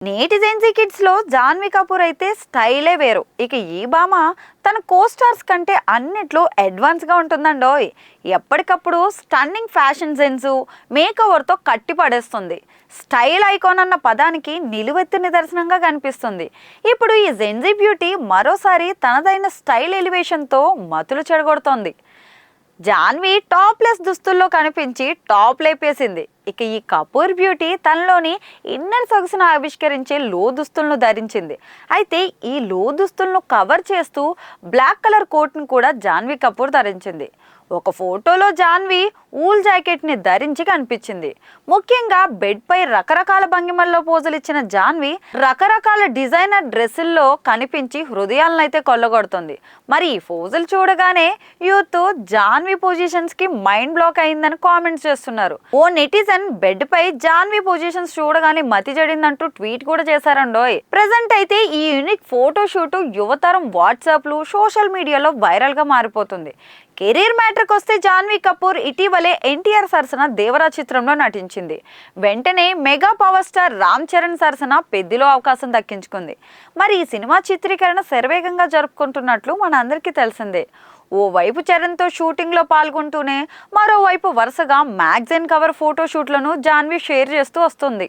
నేటి Gen Z kids లో జాన్వీ కపూర్ అయితే స్టైలే వేరు. ఇక ఈ భామ తన కోస్టార్స్ కంటే అన్నిట్లో అడ్వాన్స్ గా ఉంటుందండోయ్. ఎప్పటికప్పుడు స్టన్నింగ్ ఫ్యాషన్ సెన్స్, మేకవర్ తో కట్టి పడేస్తుంది. స్టైల్ ఐకాన్ అన్న పదానికి నిలువెత్తు నిదర్శనంగా కనిపిస్తుంది. ఇప్పుడు ఈ జెన్జీ బ్యూటీ మరోసారి తనదైన స్టైల్ ఎలివేషన్ తో మతులు చెడగొడుతోంది. జాన్వీ టాప్లెస్ దుస్తుల్లో కనిపించి టాప్ లేపేసింది. ఇక ఈ కపూర్ బ్యూటీ తనలోని ఇన్నర్ సొగసును ఆవిష్కరించే లో దుస్తులను ధరించింది. అయితే ఈ లో దుస్తులను కవర్ చేస్తూ బ్లాక్ కలర్ కోట్ను కూడా జాన్వీ కపూర్ ధరించింది. ఒక ఫోటోలో జాన్వీ ఊల్ జాకెట్ ని ధరించి కనిపించింది. ముఖ్యంగా బెడ్ పై రకరకాల భంగిమల్లో పోజులు ఇచ్చిన జాన్వీ రకరకాల డిజైనర్ డ్రెస్సుల్లో కనిపించి హృదయాలను అయితే కొల్లగొడుతుంది. మరి ఈ పోజులు చూడగానే యూత్ జాన్వీ పొజిషన్స్ కి మైండ్ బ్లాక్ అయిందని కామెంట్స్ చేస్తున్నారు. ఓ నెటిజన్ బెడ్ పై జాన్వీ పొజిషన్స్ చూడగానే మతి జడిందంటూ ట్వీట్ కూడా చేశారండోయ్. ప్రెసెంట్ అయితే ఈ యూనిక్ ఫోటో షూట్ యువతరం వాట్సాప్లు సోషల్ మీడియాలో వైరల్ గా మారిపోతుంది. కెరీర్ మ్యాటర్కి వస్తే జాన్వీ కపూర్ ఇటీవలే ఎన్టీఆర్ సరసన దేవరా చిత్రంలో నటించింది. వెంటనే mega power star Ram Charan సరసన పెద్దిలో అవకాశం దక్కించుకుంది. మరి ఈ సినిమా చిత్రీకరణ శరవేగంగా జరుపుకుంటున్నట్లు మన అందరికీ తెలిసిందే. ఓవైపు చరణ్తో షూటింగ్లో పాల్గొంటూనే మరోవైపు వరుసగా మ్యాగజైన్ కవర్ ఫోటో షూట్లను జాన్వీ షేర్ చేస్తూ వస్తుంది.